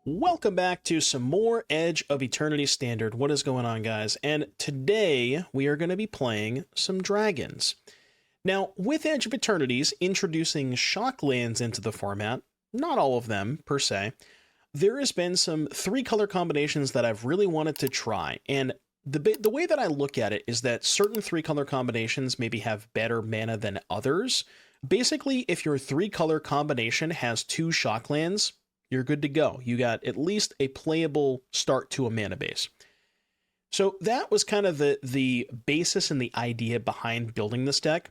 Welcome back to some more Edge of Eternity Standard. What is going on, guys? And today we are going to be playing some dragons. Now, with Edge of Eternities introducing shock lands into the format, not all of them per se, there has been some 3-color combinations that I've really wanted to try. And the way that I look at it is that certain 3-color combinations maybe have better mana than others. Basically, if your 3-color combination has 2 shock lands, you're good to go. You got at least a playable start to a mana base. So that was kind of the basis and the idea behind building this deck.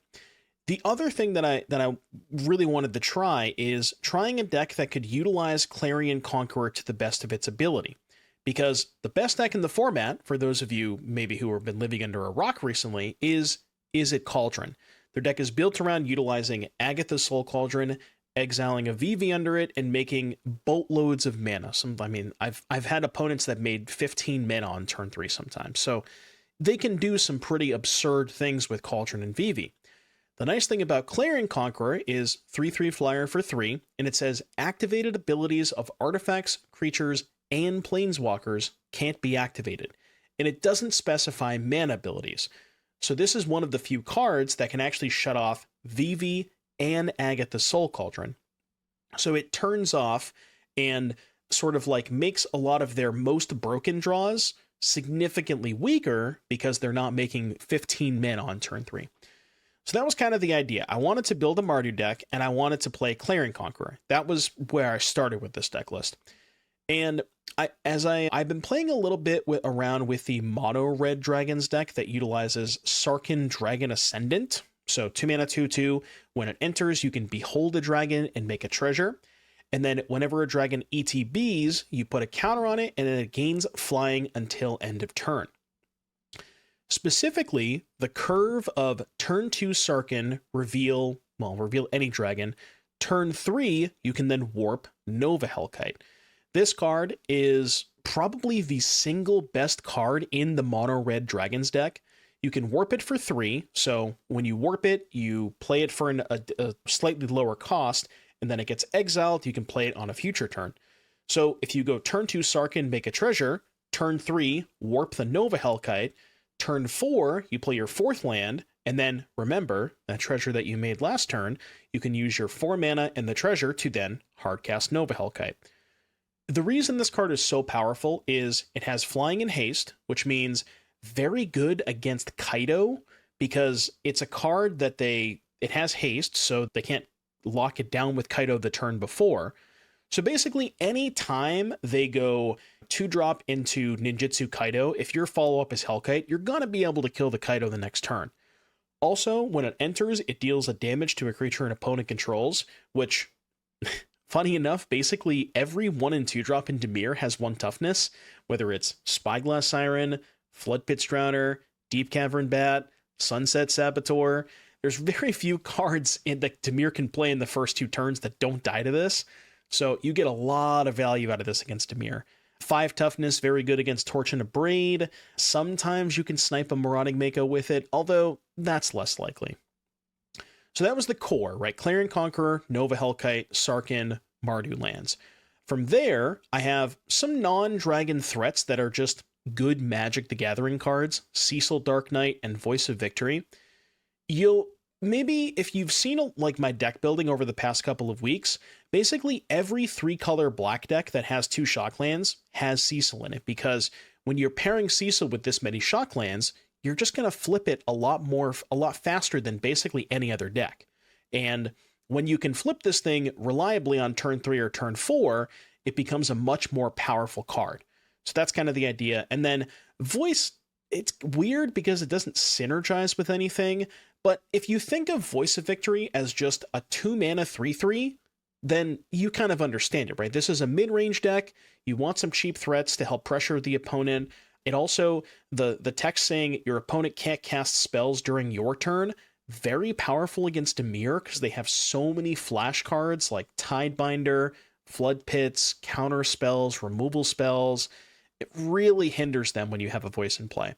The other thing that I really wanted to try is trying a deck that could utilize Clarion Conqueror to the best of its ability. Because the best deck in the format, for those of you maybe who have been living under a rock recently, is it Cauldron. Their deck is built around utilizing Agatha's Soul Cauldron, exiling a Vivi under it, and making boatloads of mana. I've had opponents that made 15 mana on turn 3 sometimes, so they can do some pretty absurd things with Cauldron and Vivi. The nice thing about Clarion Conqueror is 3/3 flyer for 3, and it says activated abilities of artifacts, creatures, and planeswalkers can't be activated, and it doesn't specify mana abilities. So this is one of the few cards that can actually shut off Vivi and Agatha's Soul Cauldron. So it turns off and sort of like makes a lot of their most broken draws significantly weaker because they're not making 15 mana on turn 3. So that was kind of the idea. I wanted to build a Mardu deck, and I wanted to play Clarion Conqueror. That was where I started with this deck list. And I've been playing a little bit around with the mono red dragons deck that utilizes Sarkhan Dragon Ascendant. So 2 mana 2/2. When it enters, you can behold a dragon and make a treasure. And then whenever a dragon ETBs, you put a counter on it, and then it gains flying until end of turn. Specifically, the curve of turn 2 Sarkhan reveal any dragon. Turn 3, you can then warp Nova Hellkite. This card is probably the single best card in the mono red dragons deck. You can warp it for 3, so when you warp it, you play it for a slightly lower cost, and then it gets exiled. You can play it on a future turn. So if you go turn 2 Sarkhan, make a treasure, turn 3, warp the Nova Hellkite, turn 4, you play your 4th land, and then remember that treasure that you made last turn, you can use your 4 mana and the treasure to then hardcast Nova Hellkite. The reason this card is so powerful is it has flying and haste, which means very good against Kaido, because it's a card that it has haste, so they can't lock it down with Kaido the turn before. So basically, any time they go 2-drop into Ninjutsu Kaido, if your follow-up is Hellkite, you're going to be able to kill the Kaido the next turn. Also, when it enters, it deals a damage to a creature an opponent controls, which, funny enough, basically every 1 and 2-drop in Dimir has 1 toughness, whether it's Spyglass Siren, Floodpit Drowner, Deep Cavern Bat, Sunset Saboteur. There's very few cards that Dimir can play in the first 2 turns that don't die to this, so you get a lot of value out of this against Dimir. 5 toughness, very good against Torch and Abrade. Sometimes you can snipe a Marauding Mako with it, although that's less likely. So that was the core, right? Clarion Conqueror, Nova Hellkite, Sarkhan, Mardu lands. From there, I have some non-dragon threats that are just good Magic the Gathering cards, Cecil Dark Knight and Voice of Victory. Maybe if you've seen like my deck building over the past couple of weeks, basically every 3-color black deck that has 2 shock lands has Cecil in it, because when you're pairing Cecil with this many shock lands, you're just going to flip it a lot faster than basically any other deck. And when you can flip this thing reliably on turn 3 or turn 4, it becomes a much more powerful card. So that's kind of the idea. And then Voice, it's weird because it doesn't synergize with anything, but if you think of Voice of Victory as just a 2 mana 3/3, then you kind of understand it, right? This is a mid-range deck. You want some cheap threats to help pressure the opponent. It also, the text saying your opponent can't cast spells during your turn, very powerful against Dimir because they have so many flash cards like Tidebinder, Flood Pits, counter spells, removal spells. It really hinders them when you have a Voice in play.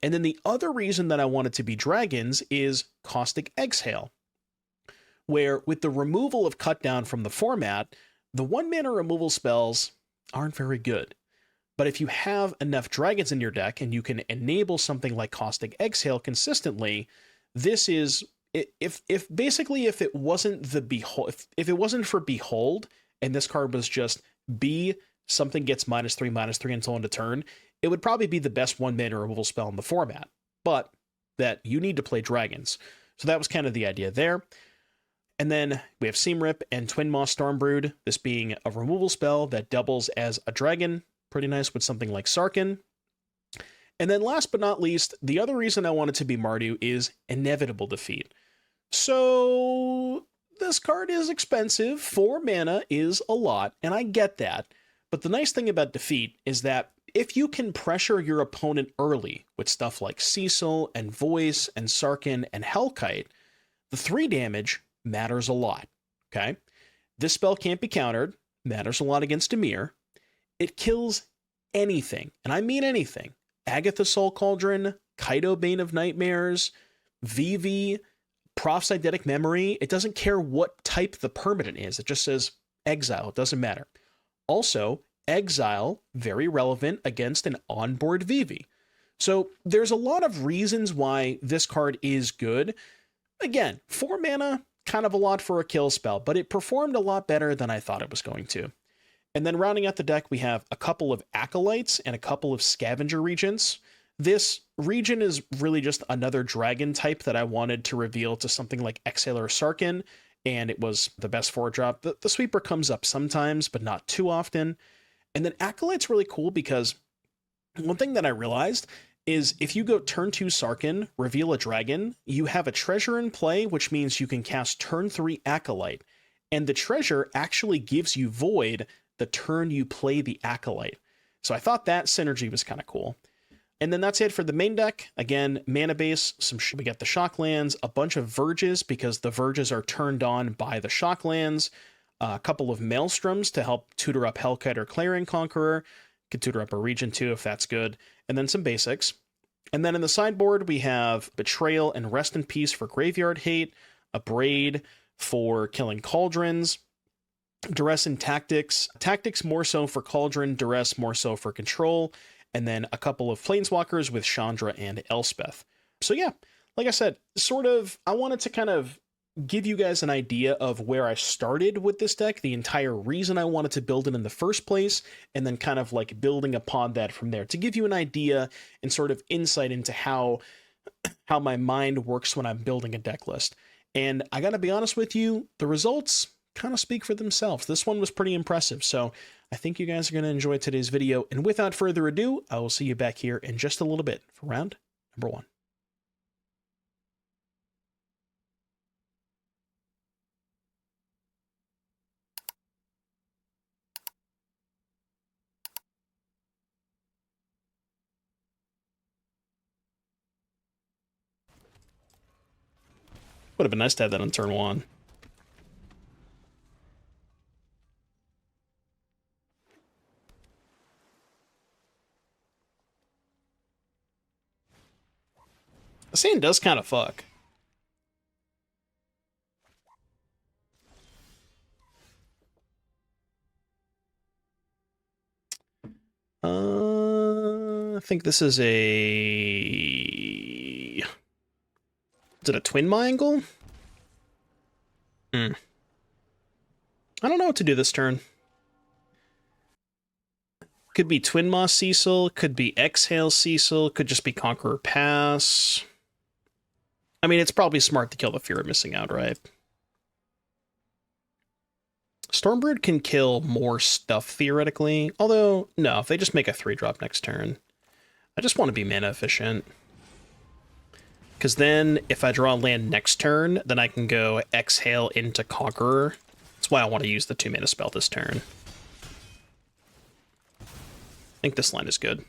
And then the other reason that I want it to be dragons is Caustic Exhale, where with the removal of Cut Down from the format, the 1 mana removal spells aren't very good. But if you have enough dragons in your deck and you can enable something like Caustic Exhale consistently, this is if it wasn't the Behold, if it wasn't for Behold and this card was just B, something gets -3/-3 until end of turn, it would probably be the best 1-mana removal spell in the format. But that you need to play dragons. So that was kind of the idea there. And then we have Seam Rip and Twinmaw Stormbrood, this being a removal spell that doubles as a dragon. Pretty nice with something like Sarkhan. And then last but not least, the other reason I wanted to be Mardu is Inevitable Defeat. So this card is expensive. 4 mana is a lot, and I get that. But the nice thing about Defeat is that if you can pressure your opponent early with stuff like Cecil and Voice and Sarkhan and Hellkite, the 3 damage matters a lot, okay? This spell can't be countered, matters a lot against Dimir. It kills anything, and I mean anything. Agatha Soul Cauldron, Kaido Bane of Nightmares, Vivi, Proph's Eidetic Memory. It doesn't care what type the permanent is. It just says exile. It doesn't matter. Also, exile, very relevant against an onboard Vivi. So there's a lot of reasons why this card is good. Again, 4 mana, kind of a lot for a kill spell, but it performed a lot better than I thought it was going to. And then rounding out the deck, we have a couple of Acolytes and a couple of Scavenger Regents. This region is really just another dragon type that I wanted to reveal to something like Exhale or Sarkhan, and it was the best 4-drop. The sweeper comes up sometimes, but not too often. And then Acolyte's really cool because one thing that I realized is if you go turn 2 Sarkhan, reveal a dragon, you have a treasure in play, which means you can cast turn 3 Acolyte. And the treasure actually gives you Void the turn you play the Acolyte. So I thought that synergy was kind of cool. And then that's it for the main deck. Again, mana base, we got the shock lands, a bunch of verges because the verges are turned on by the shock lands, a couple of Maelstroms to help tutor up Hellkite or Clarion Conqueror, could tutor up a Regent too if that's good, and then some basics. And then in the sideboard, we have Betrayal and Rest in Peace for Graveyard Hate, Abrade for killing Cauldrons, Duress and Tactics. Tactics more so for Cauldron, Duress more so for Control, and then a couple of Planeswalkers with Chandra and Elspeth. So yeah, like I said, I wanted to kind of give you guys an idea of where I started with this deck, the entire reason I wanted to build it in the first place, and then kind of like building upon that from there to give you an idea and sort of insight into how my mind works when I'm building a deck list. And I gotta be honest with you, the results kind of speak for themselves. This one was pretty impressive, so I think you guys are going to enjoy today's video, and without further ado, I will see you back here in just a little bit for round number 1. Would have been nice to have that on turn 1. The sand does kind of fuck. I think this is a... Is it a Twinmaw angle? I don't know what to do this turn. Could be Twinmaw Cecil, could be Exhale Cecil, could just be Conqueror Pass. I mean, it's probably smart to kill the fear of missing out, right? Stormbrood can kill more stuff, theoretically. Although, no, if they just make a 3-drop next turn. I just want to be mana efficient. Because then, if I draw a land next turn, then I can go Exhale into Conqueror. That's why I want to use the 2-mana spell this turn. I think this line is good.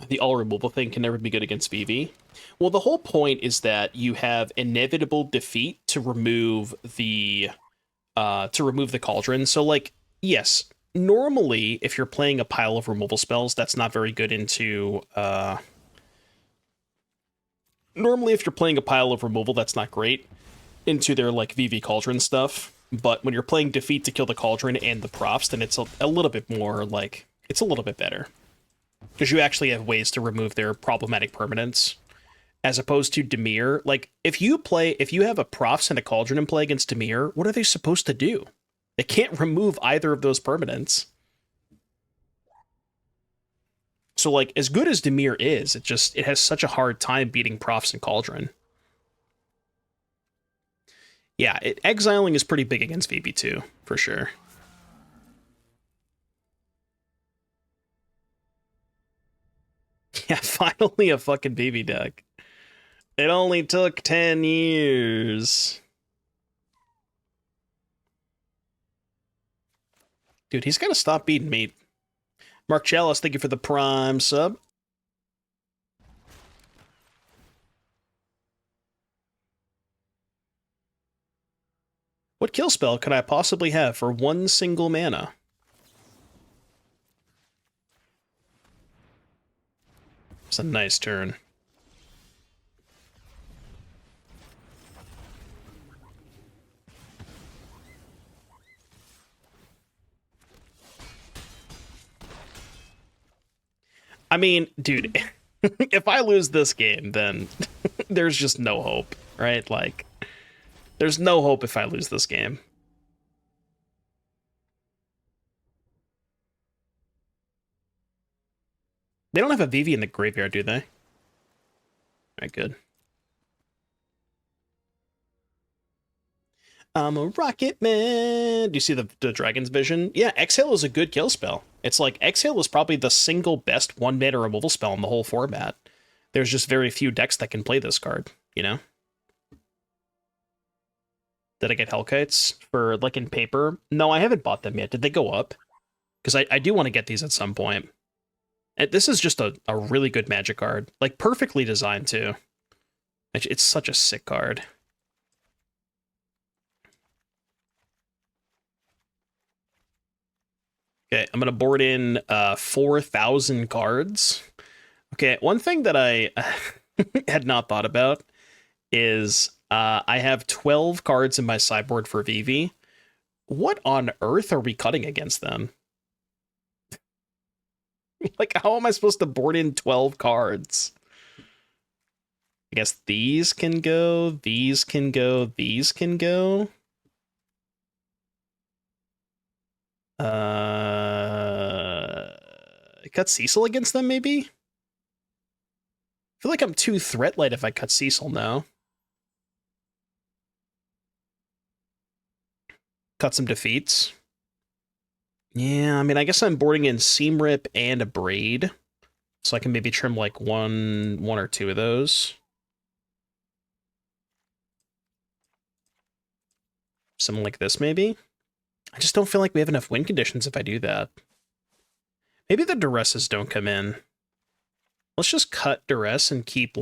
The all removal thing can never be good against Vivi. Well, the whole point is that you have inevitable defeat to remove the cauldron. So, like, yes, normally if you're playing a pile of removal spells, that's not very good into Normally, if you're playing a pile of removal, that's not great into their like Vivi Cauldron stuff. But when you're playing Defeat to kill the Cauldron and the props, then it's a little bit more like it's a little bit better because you actually have ways to remove their problematic permanents as opposed to Dimir. Like if you have a Profs and a Cauldron in play against Dimir, what are they supposed to do? They can't remove either of those permanents. So like as good as Dimir is, it has such a hard time beating Profs and Cauldron. Yeah, exiling is pretty big against VB2, for sure. Yeah, finally a fucking BB deck. It only took 10 years. Dude, he's gotta stop beating me. Mark Chalice, thank you for the Prime sub. What kill spell could I possibly have for one single mana? It's a nice turn. I mean, dude, if I lose this game, then there's just no hope, right? Like, there's no hope if I lose this game. They don't have a Vivi in the graveyard, do they? Alright, good. I'm a rocket man. Do you see the Dragon's Vision? Yeah, Exhale is a good kill spell. It's like, Exhale is probably the single best one-mana removal spell in the whole format. There's just very few decks that can play this card, you know? Did I get Hellkites for, like, in paper? No, I haven't bought them yet. Did they go up? Because I do want to get these at some point. And this is just a really good Magic card. Like, perfectly designed, too. It's such a sick card. Okay, I'm going to board in 4,000 cards. Okay, one thing that I had not thought about is I have 12 cards in my sideboard for Vivi. What on earth are we cutting against them? Like, how am I supposed to board in 12 cards? I guess these can go, these can go, these can go. Cut Cecil against them, maybe? I feel like I'm too threat light if I cut Cecil now. Cut some defeats. Yeah, I mean, I guess I'm boarding in Seam Rip and Abrade, so I can maybe trim like one or two of those. Something like this, maybe? I just don't feel like we have enough win conditions if I do that. Maybe the Duresses don't come in. Let's just cut Duress and keep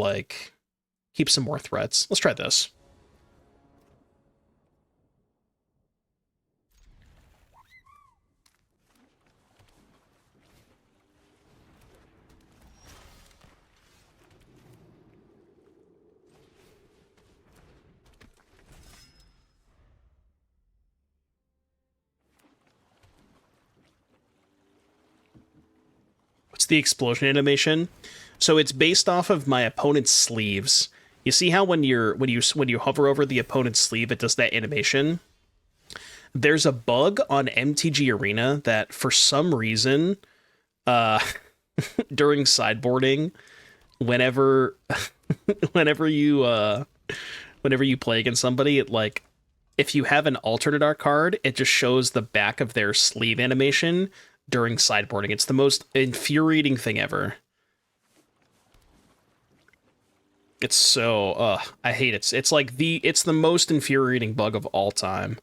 some more threats. Let's try this. What's the explosion animation? So it's based off of my opponent's sleeves. You see how when you hover over the opponent's sleeve, it does that animation? There's a bug on MTG Arena that for some reason, during sideboarding, whenever whenever you play against somebody, it like if you have an alternate art card, it just shows the back of their sleeve animation during sideboarding. It's the most infuriating thing ever. It's so I hate it. It's like it's the most infuriating bug of all time.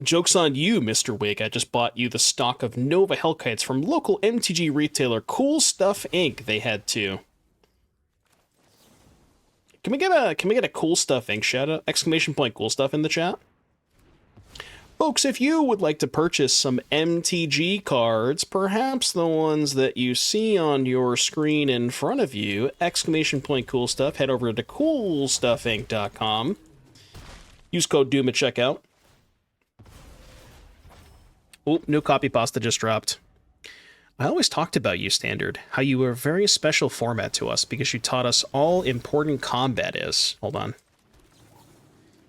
Joke's on you, Mr. Wig. I just bought you the stock of Nova Hellkites from local MTG retailer Cool Stuff Inc. They had to. Can we get a Cool Stuff Inc. shout out? Exclamation point Cool Stuff in the chat. Folks, if you would like to purchase some MTG cards, perhaps the ones that you see on your screen in front of you, exclamation point Cool Stuff, head over to coolstuffinc.com. Use code DOOM at checkout. Oh, new copy pasta just dropped. I always talked about you, Standard, how you were a very special format to us because you taught us all important combat is. Hold on.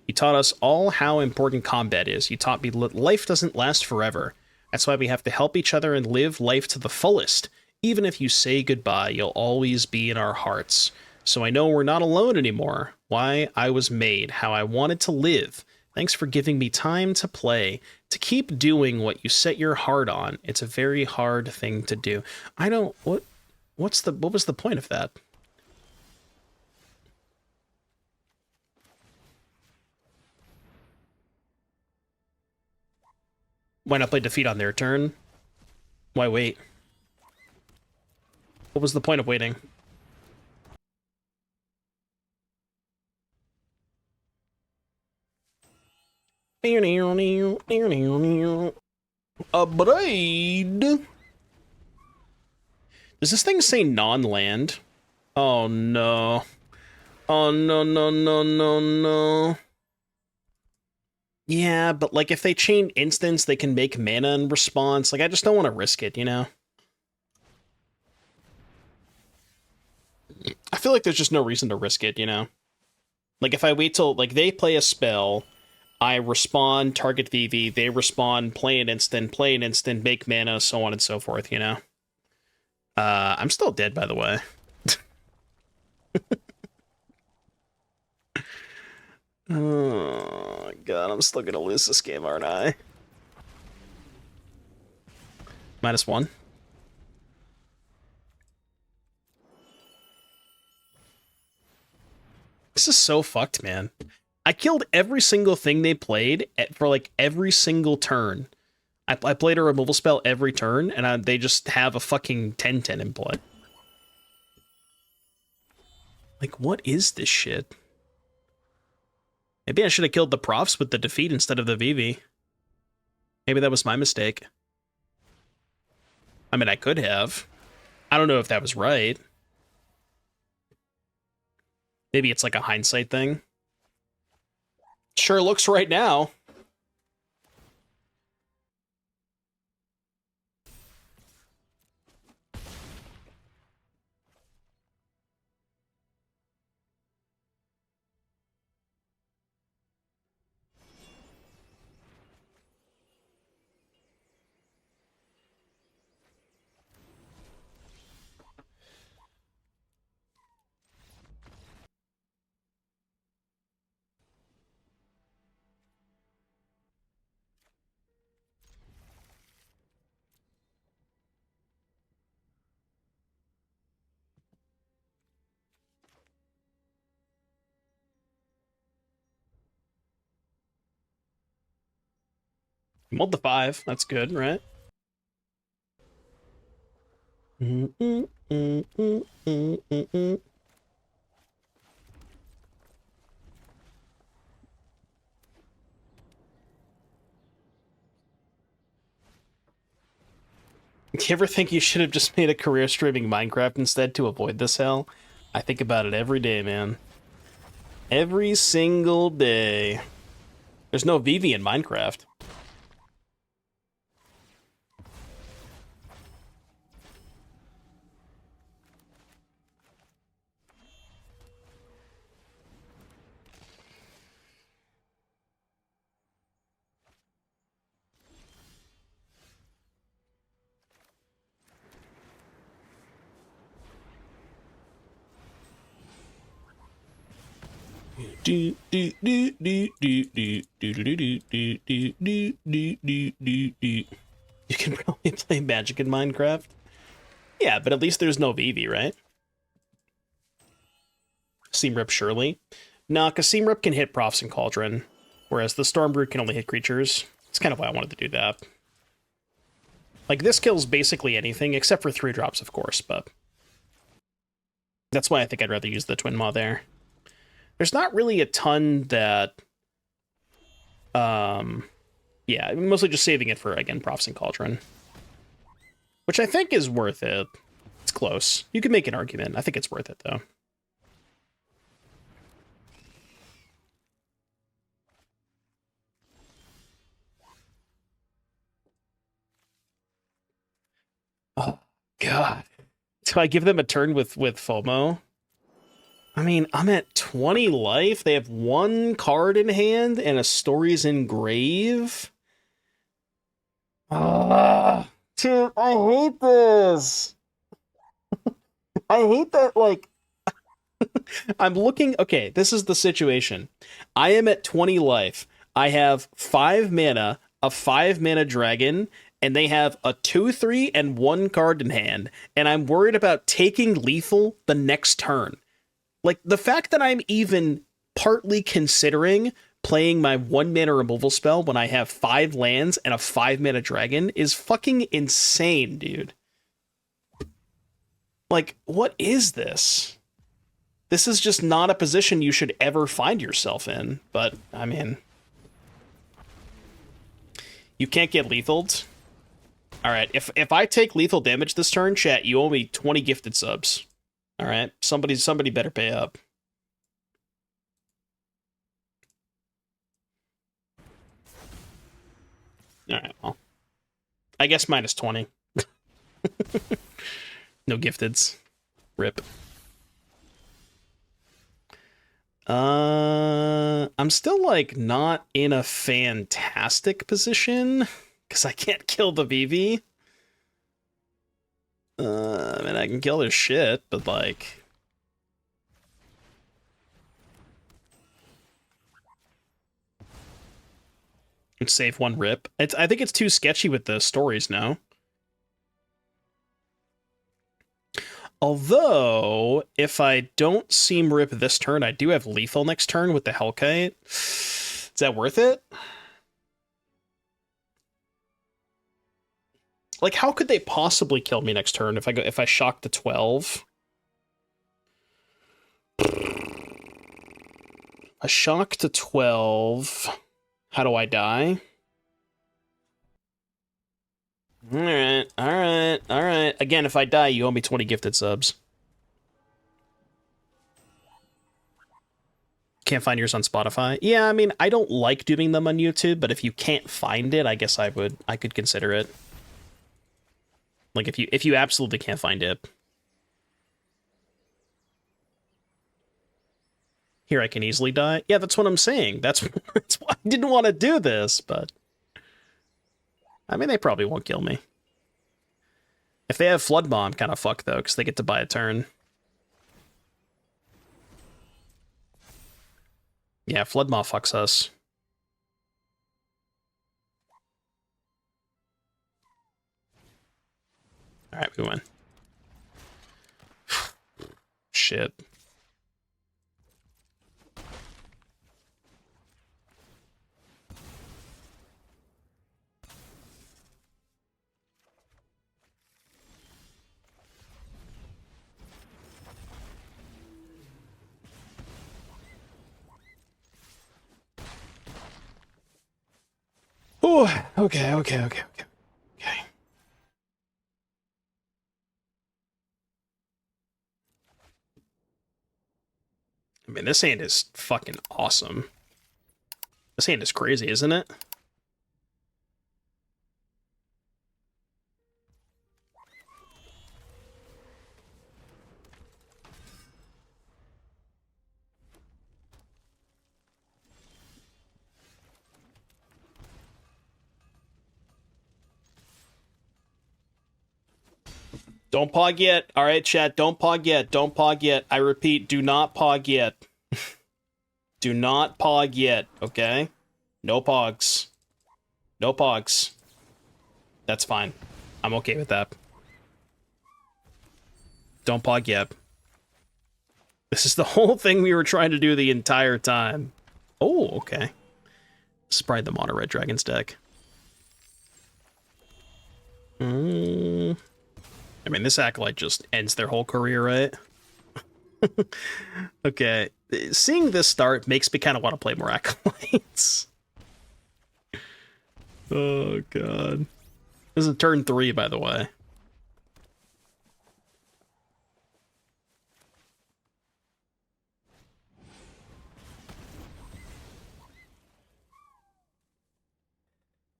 You taught us all how important combat is. You taught me life doesn't last forever. That's why we have to help each other and live life to the fullest. Even if you say goodbye, you'll always be in our hearts. So I know we're not alone anymore. Why I was made, how I wanted to live. Thanks for giving me time to play, to keep doing what you set your heart on. It's a very hard thing to do. I don't... What was the point of that? Why not play defeat on their turn? Why wait? What was the point of waiting? Abrade. Does this thing say non-land? Oh no. Oh no no no no no. Yeah, but like if they chain instants, they can make mana in response. Like I just don't want to risk it, you know? I feel like there's just no reason to risk it, you know? Like if I wait till like they play a spell, I respond, target Vivi, they respond, play an instant, make mana, so on and so forth, you know? I'm still dead, by the way. Oh, God, I'm still gonna lose this game, aren't I? -1. This is so fucked, man. I killed every single thing they played for, like, every single turn. I played a removal spell every turn, and they just have a fucking 10/10 in play. Like, what is this shit? Maybe I should have killed the profs with the defeat instead of the Vivi. Maybe that was my mistake. I mean, I could have. I don't know if that was right. Maybe it's like a hindsight thing. Sure looks right now. Mulled the 5. That's good, right? Do you ever think you should have just made a career streaming Minecraft instead to avoid this hell? I think about it every day, man. Every single day. There's no Vivi in Minecraft. You can probably play Magic in Minecraft. Yeah, but at least there's no Vivi, right? Seam Rip, surely. Nah, because Seam Rip can hit Profs and Cauldron, whereas the Stormbrood can only hit creatures. That's kind of why I wanted to do that. Like, this kills basically anything, except for 3-drops, of course, but... That's why I think I'd rather use the Twinmaw there. There's not really a ton that... Yeah, mostly just saving it for, again, Prophecy Cauldron. Which I think is worth it. It's close. You can make an argument. I think it's worth it, though. Oh, God. Do I give them a turn with FOMO? I mean, I'm at 20 life. They have 1 card in hand and a Stories Engrave. Dude, I hate this. I hate that, like... I'm looking... Okay, this is the situation. I am at 20 life. I have 5 mana, a 5-mana dragon, and they have a 2/3 and 1 card in hand, and I'm worried about taking lethal the next turn. Like, the fact that I'm even partly considering playing my 1-mana removal spell when I have 5 lands and a 5-mana dragon is fucking insane, dude. Like, what is this? This is just not a position you should ever find yourself in, but, I mean... You can't get lethaled. Alright, if I take lethal damage this turn, chat, you owe me 20 gifted subs. Alright, somebody better pay up. Alright, well. I guess minus 20. No gifteds. Rip. I'm still, like, not in a fantastic position, because I can't kill the Vivi. I mean, I can kill their shit, but, like... Save 1 rip. I think it's too sketchy with the stories now. Although, if I don't seem rip this turn, I do have lethal next turn with the Hellkite. Is that worth it? Like, how could they possibly kill me next turn if I shock to 12? A shock to 12. How do I die? Alright. Again, if I die, you owe me 20 gifted subs. Can't find yours on Spotify? Yeah, I mean, I don't like doing them on YouTube, but if you can't find it, I guess I could consider it. Like, if you absolutely can't find it. Here, I can easily die? Yeah, that's what I'm saying. That's why I didn't want to do this, but... I mean, they probably won't kill me. If they have Flood Bomb, kind of fucked, though, because they get to buy a turn. Yeah, Flood Maw fucks us. Alright, we win. Shit. Ooh, okay. I mean, this hand is fucking awesome. This hand is crazy, isn't it? Don't pog yet. All right, chat. Don't pog yet. Don't pog yet. I repeat, do not pog yet. Do not pog yet, okay? No pogs. No pogs. That's fine. I'm okay with that. Don't pog yet. This is the whole thing we were trying to do the entire time. Oh, okay. This is probably the Mono Red Dragon's deck. I mean, this Acolyte just ends their whole career, right? Okay. Seeing this start makes me kind of want to play more Acolytes. Oh, God. This is turn 3, by the way.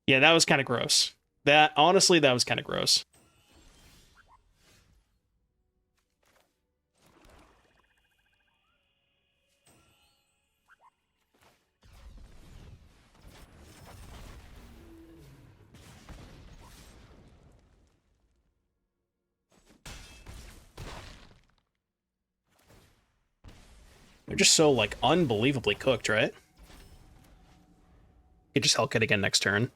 Yeah, that was kind of gross. Honestly, that was kind of gross. They're just so, like, unbelievably cooked, right? You just Hellkite again next turn.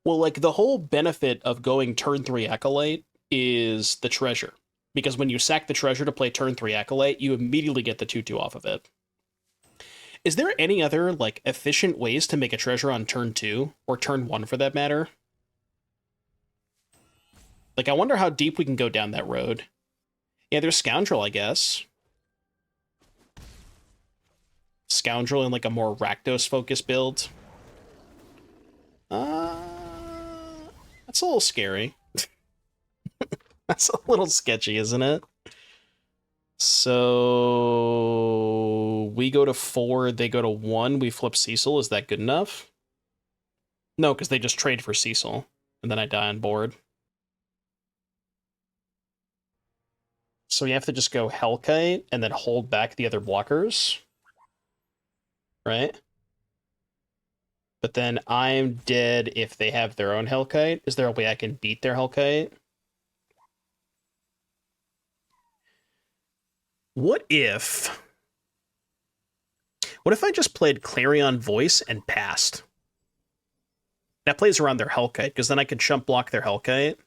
Well, like, the whole benefit of going turn 3 Acolyte is the treasure. Because when you sack the treasure to play turn 3 Acolyte, you immediately get the 2/2 off of it. Is there any other, like, efficient ways to make a treasure on turn 2? Or turn 1, for that matter? Like, I wonder how deep we can go down that road. Yeah, there's Scoundrel, I guess. Scoundrel in, like, a more Rakdos-focused build. That's a little scary. That's a little sketchy, isn't it? So we go to 4, they go to 1, we flip Cecil. Is that good enough? No, because they just trade for Cecil, and then I die on board. So we have to just go Hellkite and then hold back the other blockers. Right? But then I'm dead if they have their own Hellkite. Is there a way I can beat their Hellkite? What if I just played Clarion Voice and passed? That plays around their Hellkite, because then I could chump block their Hellkite.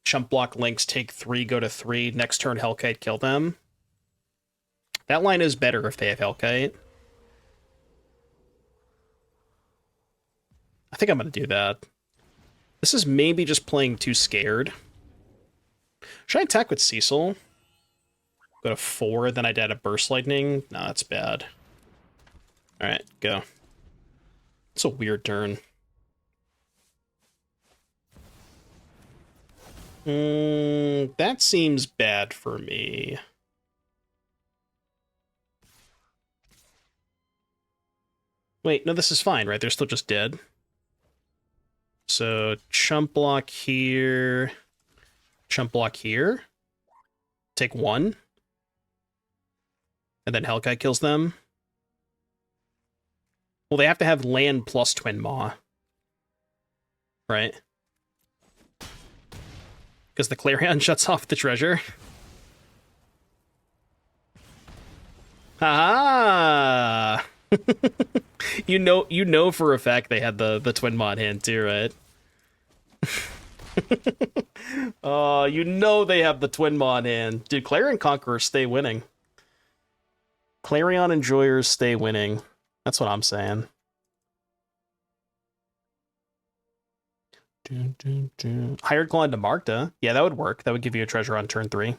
Chump block links, take 3, go to 3. Next turn, Hellkite, kill them. That line is better if they have Hellkite. I think I'm going to do that. This is maybe just playing too scared. Should I attack with Cecil? Go to 4, then I dead a Burst Lightning? No, that's bad. Alright, go. It's a weird turn. That seems bad for me. Wait, no, this is fine, right? They're still just dead. So, chump block here. Chump block here. Take 1. And then Hellkite kills them. Well, they have to have land plus Twinmaw. Right? Because the Clarion shuts off the treasure. Ha! You know for a fact they had the Twinmaw in hand too, right? Oh, you know they have the Twinmaw in hand. Dude, Clarion Conquerors stay winning. Clarion Enjoyers stay winning. That's what I'm saying. Hired Claw into Markta. Yeah, that would work. That would give you a treasure on turn 3.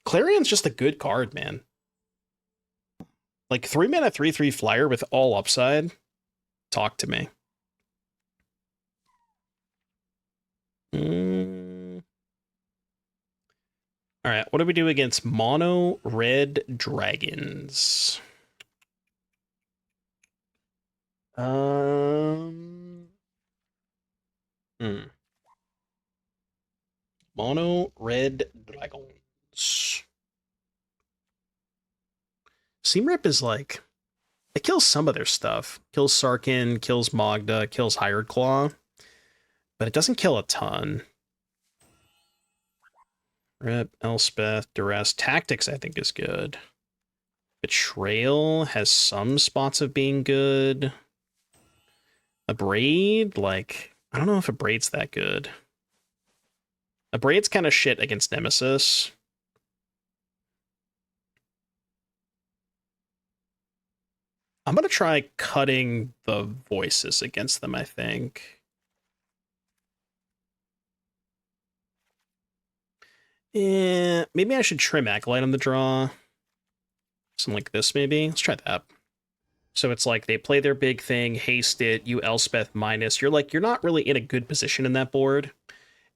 Clarion's just a good card, man. Like 3 mana 3/3 flyer with all upside. Talk to me. Alright, what do we do against mono red dragons? Mono red dragons. Seamrip is like, it kills some of their stuff. Kills Sarkhan, kills Magda, kills Hired Claw. But it doesn't kill a ton. Rip, Elspeth, Duress. Tactics, I think, is good. Betrayal has some spots of being good. Abrade, like, I don't know if Abrade's that good. Abrade's kind of shit against Nemesis. I'm going to try cutting the voices against them, I think. Maybe I should trim Acolyte on the draw. Something like this, maybe. Let's try that. So it's like they play their big thing, haste it, you Elspeth minus. You're like, you're not really in a good position in that board.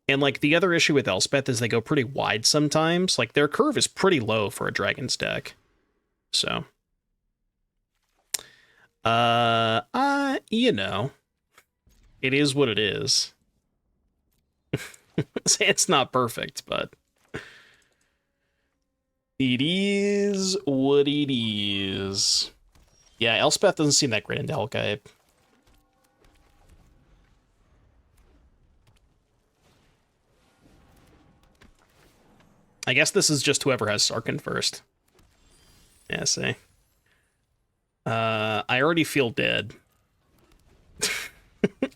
And like the other issue with Elspeth is they go pretty wide sometimes. Like their curve is pretty low for a Dragon's deck. So. You know. It is what it is. It's not perfect, but it is what it is. Yeah, Elspeth doesn't seem that great into Hellkite. I guess this is just whoever has Sarkhan first. Yeah, see. I already feel dead.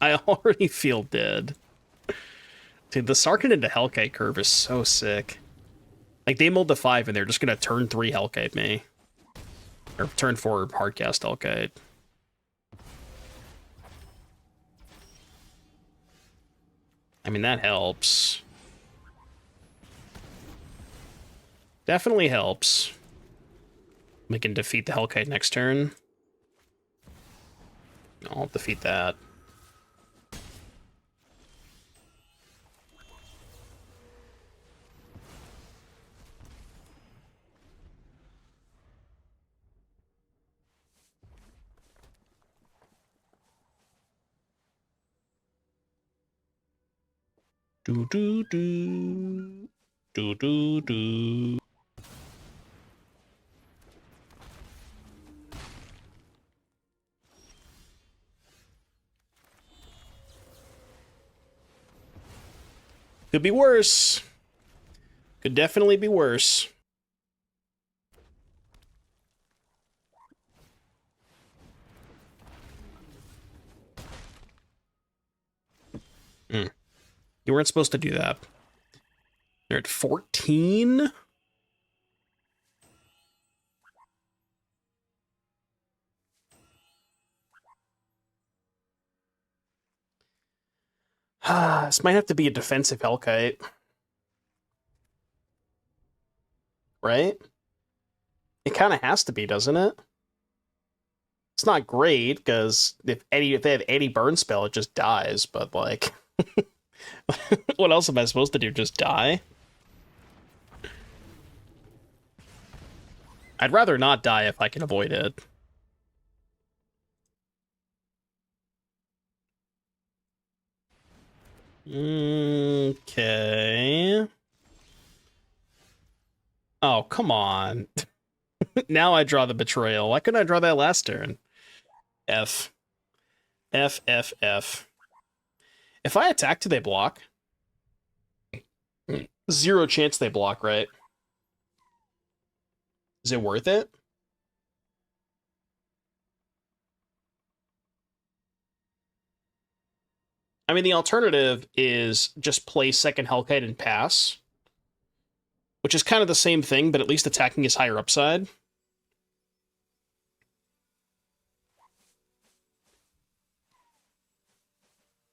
I already feel dead. Dude, the Sarkhan into Hellkite curve is so sick. Like, they mulled the 5 and they're just gonna turn 3 Hellkite me. Or turn 4 Hardcast Hellkite. I mean, that helps. Definitely helps. We can defeat the Hellkite next turn. I'll defeat that. Do do do do do do. Could be worse. Could definitely be worse. You weren't supposed to do that. You're at 14? This might have to be a defensive Hellkite. Right? It kind of has to be, doesn't it? It's not great, because if they have any burn spell, it just dies, but like... What else am I supposed to do? Just die? I'd rather not die if I can avoid it. Okay. Oh, come on. Now I draw the Betrayal. Why couldn't I draw that last turn? F. F, F, F. If I attack, do they block? 0 chance they block, right? Is it worth it? I mean, the alternative is just play second Hellkite and pass, which is kind of the same thing, but at least attacking is higher upside.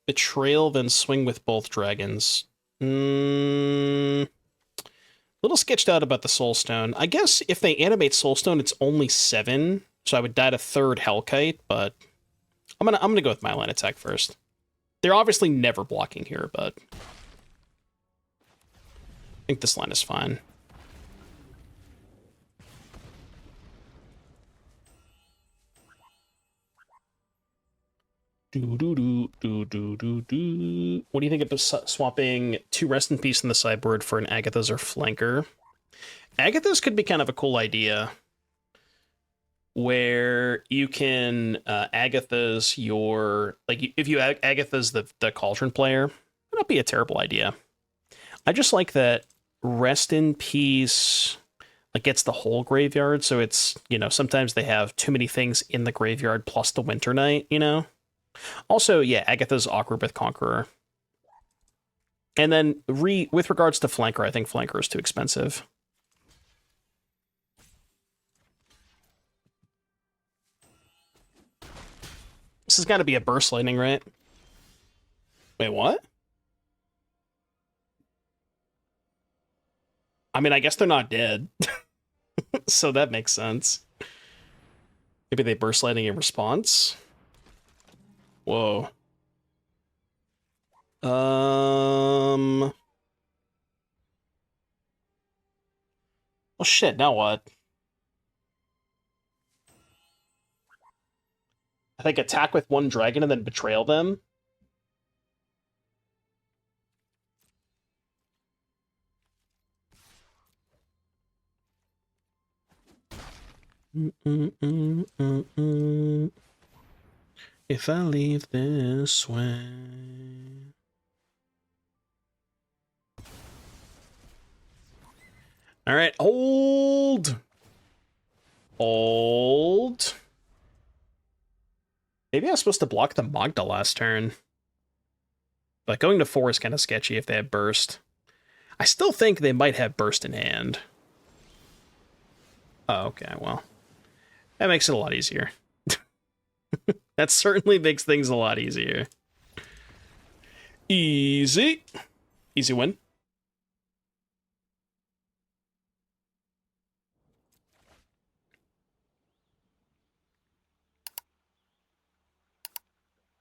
Betrayal, then swing with both dragons. Little sketched out about the Soulstone. I guess if they animate Soulstone, it's only 7, so I would die to 3rd Hellkite, but I'm gonna go with my line attack first. They're obviously never blocking here, but I think this line is fine. What do you think of swapping 2 Rest in Peace in the sideboard for an Agathas or Flanker? Agathas could be kind of a cool idea, where you can Agathas your... Like, if you Agathas the Cauldron player, that'd not be a terrible idea. I just like that Rest in Peace... like gets the whole graveyard, so it's, you know, sometimes they have too many things in the graveyard plus the Winter Night, you know? Also, yeah, Agatha's awkward with Conqueror. And then with regards to Flanker, I think Flanker is too expensive. This has got to be a Burst Lightning, right? Wait, what? I mean, I guess they're not dead. So that makes sense. Maybe they Burst Lightning in response? Whoa. Oh shit, now what? I think attack with one dragon and then betrayal them. If I leave this way. All right, hold. Hold. Maybe I was supposed to block the Magda last turn. But going to 4 is kind of sketchy if they have Burst. I still think they might have Burst in hand. Oh, okay, well. That makes it a lot easier. That certainly makes things a lot easier. Easy. Easy win.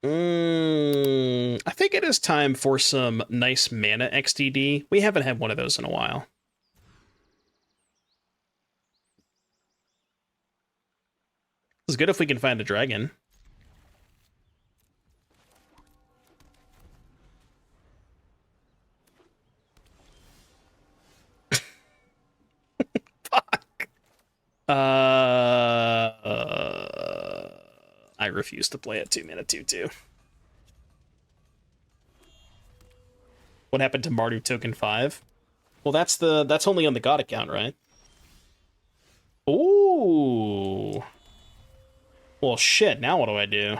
I think it is time for some nice mana XDD. We haven't had one of those in a while. It's good if we can find a dragon. Fuck. I refuse to play at 2-mana 2/2. What happened to Mardu token 5? Well, that's only on the God account, right? Ooh. Well, shit. Now what do I do?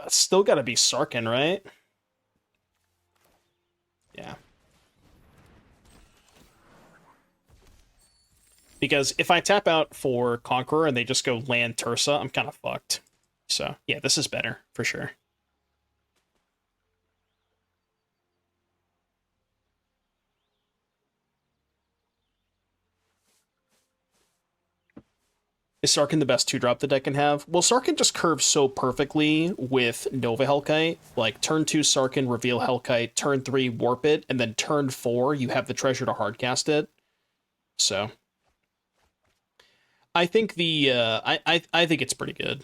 Still got to be Sarkhan, right? Yeah. Because if I tap out for Conqueror and they just go land Tursa, I'm kind of fucked. So, yeah, this is better, for sure. Is Sarkhan the best 2-drop the deck can have? Well, Sarkhan just curves so perfectly with Nova Hellkite. Like, turn 2 Sarkhan, reveal Hellkite, turn 3 warp it, and then turn 4 you have the treasure to hardcast it. So, I think I think it's pretty good.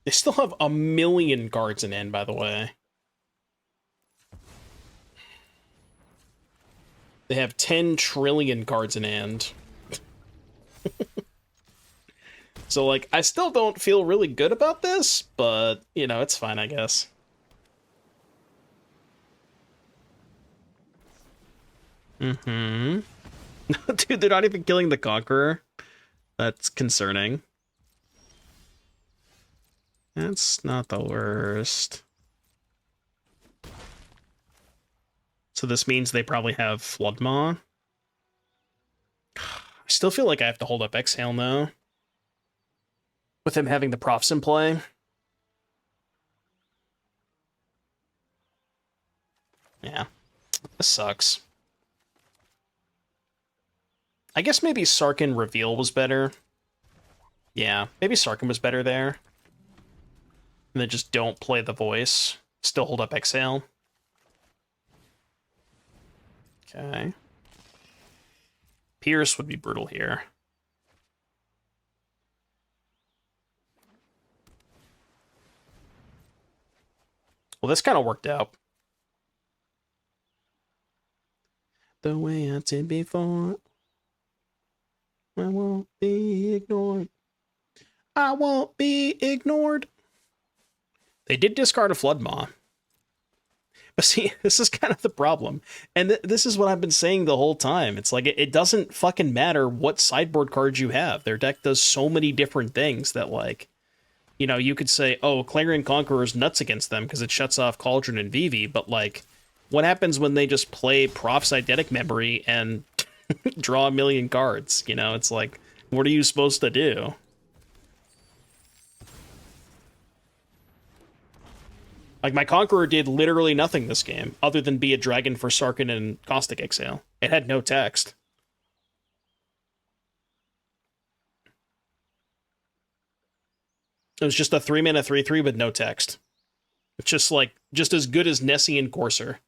They still have a million guards in end, by the way. They have 10 trillion cards in hand. So, like, I still don't feel really good about this, but, you know, it's fine, I guess. Mm-hmm. Dude, they're not even killing the Conqueror. That's concerning. That's not the worst. So this means they probably have Floodmaw. I still feel like I have to hold up Exhale now. With him having the Profs in play. Yeah. This sucks. I guess maybe Sarkhan Reveal was better. Yeah, maybe Sarkhan was better there. And then just don't play the voice. Still hold up Exhale. Okay. Pierce would be brutal here. Well, this kind of worked out. The way I did before. I won't be ignored. I won't be ignored. They did discard a Floodmaw. But see, this is kind of the problem. And this is what I've been saying the whole time. It's like, it doesn't fucking matter what sideboard cards you have. Their deck does so many different things that, like, you know, you could say, oh, Clarion Conqueror is nuts against them because it shuts off Cauldron and Vivi, but, like, what happens when they just play Proph's Eidetic Memory and draw a million cards? You know, it's like, what are you supposed to do? Like, my Conqueror did literally nothing this game, other than be a dragon for Sarkhan and Caustic Exhale. It had no text. It was just a 3-mana 3/3 with no text. It's just, like, just as good as Nessie and Courser.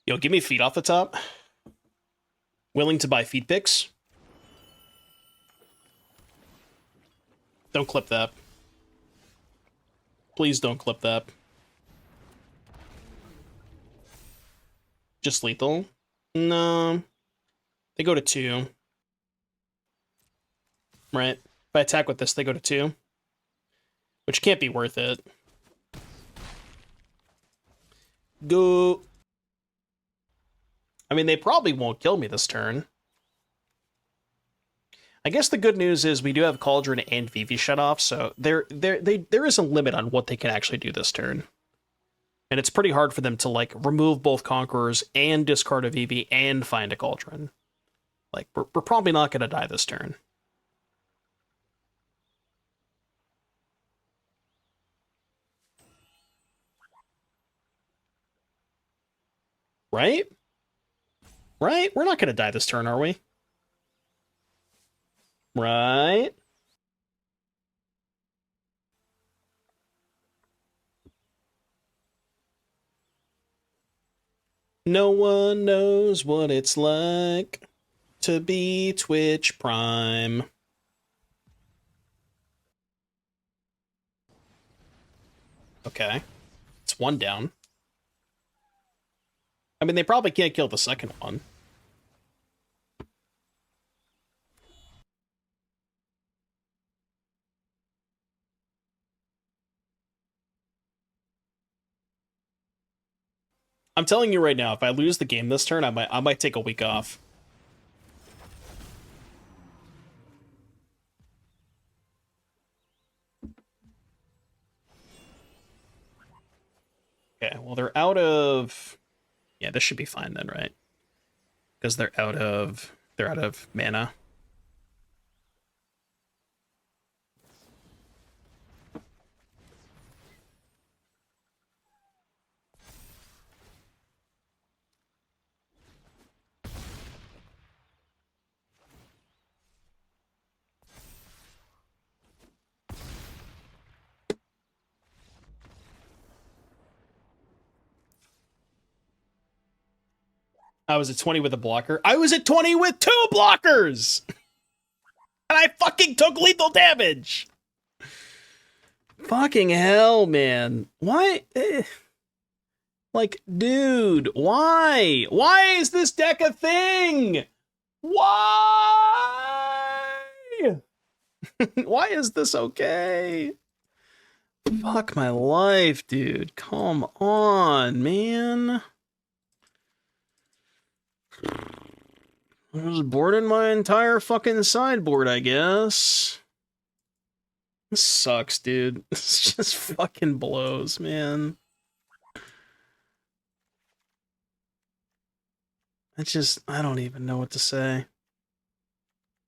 Yo, give me feet off the top. Willing to buy feed picks. Don't clip that. Please don't clip that. Just lethal? No. They go to 2. Right? If I attack with this, they go to 2. Which can't be worth it. Go. I mean, they probably won't kill me this turn. I guess the good news is we do have Cauldron and Vivi shut off, so there is a limit on what they can actually do this turn. And it's pretty hard for them to, like, remove both Conquerors and discard a Vivi and find a Cauldron. Like, we're probably not going to die this turn. Right? Right? We're not going to die this turn, are we? Right? No one knows what it's like to be Twitch Prime. Okay. It's 1 down. I mean, they probably can't kill the second one. I'm telling you right now, if I lose the game this turn, I might take a week off. Okay, well, they're out of... Yeah, this should be fine then, right? Because they're out of mana. I was at 20 with a blocker. I was at 20 with 2 blockers! And I fucking took lethal damage! Fucking hell, man. Why? Like, dude, why? Why is this deck a thing? Why? Why is this okay? Fuck my life, dude. Come on, man. I was boarding my entire fucking sideboard, I guess. This sucks, dude. This just fucking blows, man. I don't even know what to say.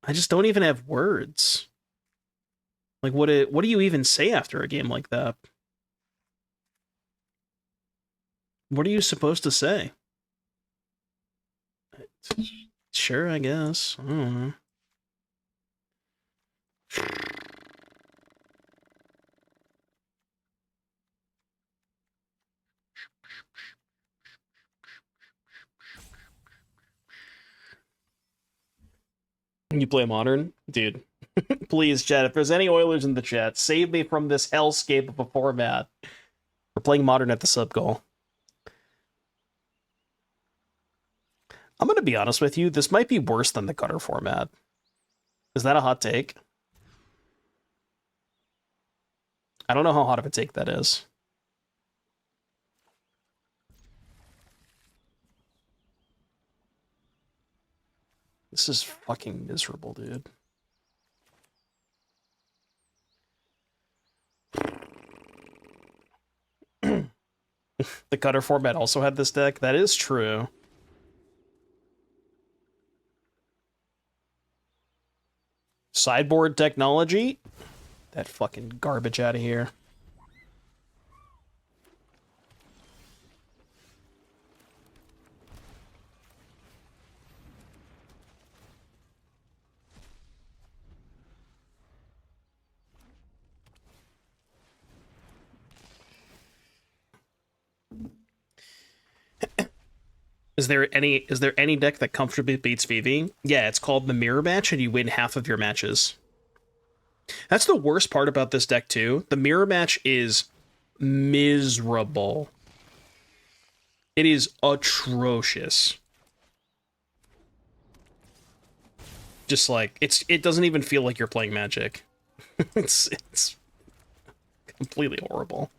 I just don't even have words. Like, what do you even say after a game like that? What are you supposed to say? Sure, I guess. I don't know. You play Modern? Dude, Please, chat, if there's any Oilers in the chat, save me from this hellscape of a format. We're playing Modern at the sub goal. I'm going to be honest with you, this might be worse than the gutter format. Is that a hot take? I don't know how hot of a take that is. This is fucking miserable, dude. The gutter format also had this deck. That is true. Sideboard technology? That fucking garbage out of here. Is there any deck that comfortably beats Vivi? Yeah, it's called the Mirror Match, and you win half of your matches. That's the worst part about this deck, too. The Mirror Match is miserable. It is atrocious. Just like, it doesn't even feel like you're playing Magic. It's completely horrible.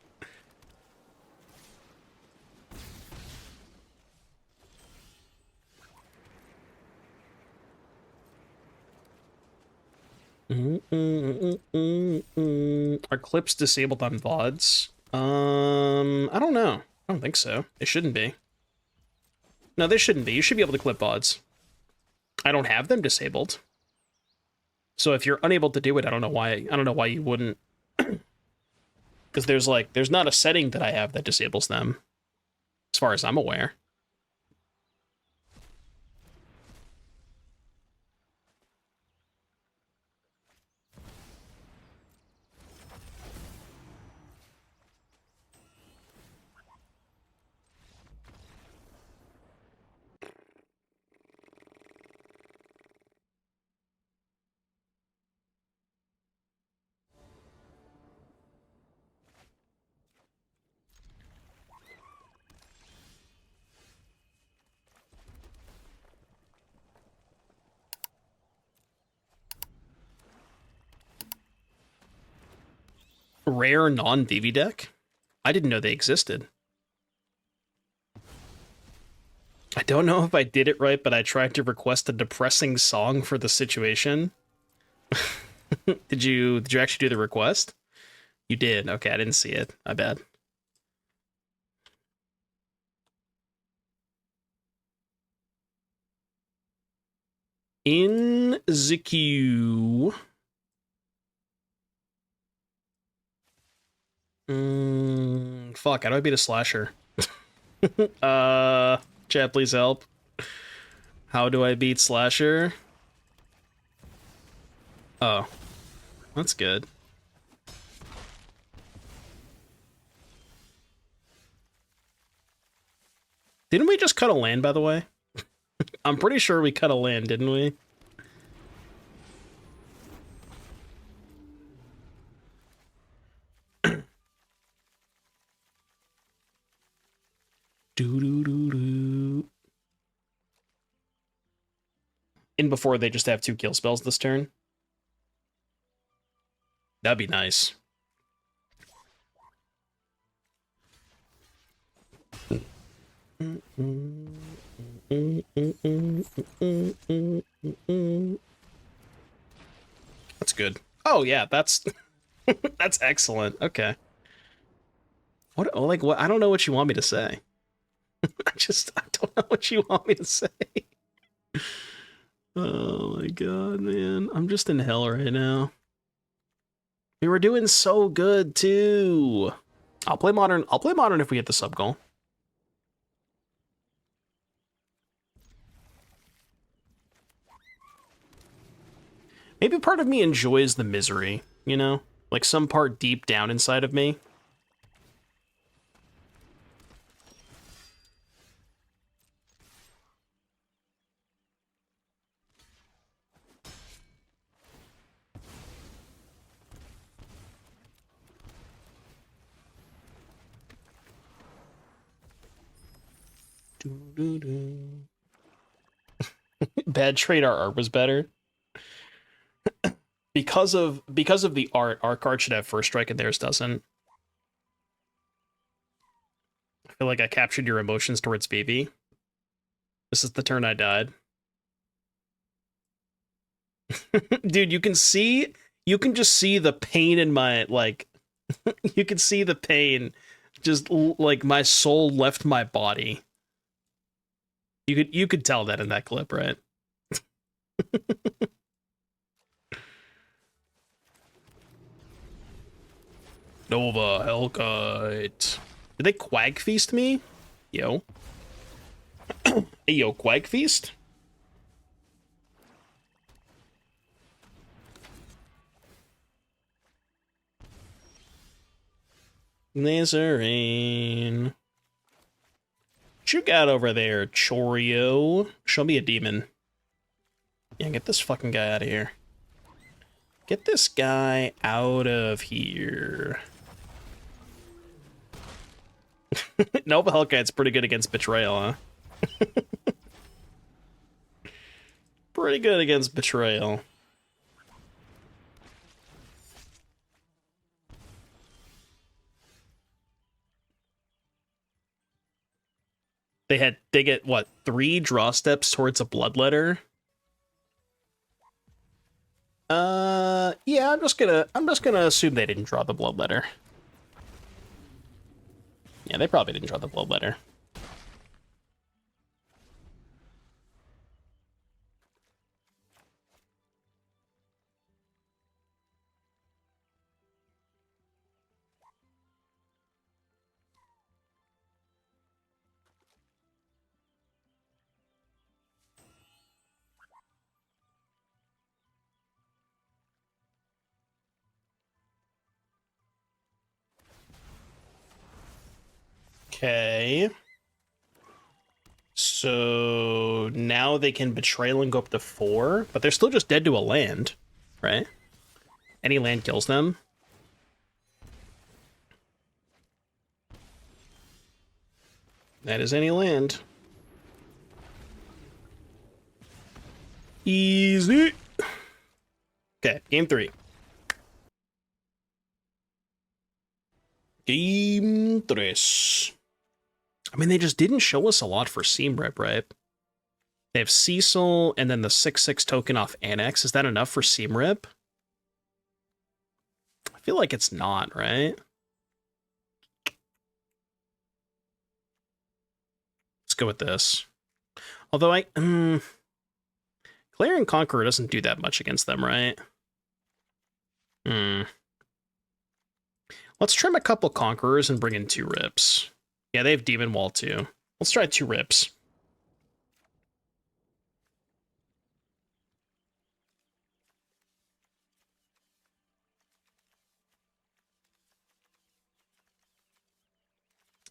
Are clips disabled on VODs? I don't know. I don't think so. They shouldn't be. No, they shouldn't be. You should be able to clip VODs. I don't have them disabled. So if you're unable to do it, I don't know why you wouldn't. Because there's not a setting that I have that disables them, as far as I'm aware. Rare non-Vivi deck? I didn't know they existed. I don't know if I did it right, but I tried to request a depressing song for the situation. Did you actually do the request? You did. Okay, I didn't see it. My bad. In the queue. Fuck, how do I beat a slasher? Chat, please help. How do I beat slasher? Oh, that's good. Didn't we just cut a land, by the way? I'm pretty sure we cut a land, didn't we? Do. And before they just have 2 kill spells this turn. That'd be nice. That's good. Oh yeah, that's that's excellent. Okay. What, like, what? I don't know what you want me to say. I don't know what you want me to say. Oh my god, man. I'm just in hell right now. We were doing so good too. I'll play modern if we hit the sub goal. Maybe part of me enjoys the misery, you know? Like some part deep down inside of me. Bad trade, our art was better. Because of the art, our card should have first strike and theirs doesn't. I feel like I captured your emotions towards Vivi. This is the turn I died. Dude, you can just see the pain in my, like, you can see the pain, just like my soul left my body. You could tell that in that clip, right? Nova Hellkite. Did they Quag Feast me? Yo. Hey, yo, Quag Feast? Nazarene. What you got over there, Chorio? Show me a demon. Yeah, get this fucking guy out of here. Get this guy out of here. Nova Hellkite's pretty good against Betrayal, huh? Pretty good against Betrayal. They get what, 3 draw steps towards a bloodletter? Yeah, I'm just gonna assume they didn't draw the bloodletter. Yeah, they probably didn't draw the bloodletter. Okay. So now they can Betrayal and go up to 4, but they're still just dead to a land, right? Any land kills them. That is any land. Easy. Okay, game 3. Game 3. I mean, they just didn't show us a lot for Seam Rip, right? They have Cecil and then the 6/6 token off Annex. Is that enough for Seam Rip? I feel like it's not, right? Let's go with this. Although Clarion Conqueror doesn't do that much against them, right? Let's trim a couple Conquerors and bring in 2 Rips. Yeah, they have Demon Wall too. Let's try 2 Rips.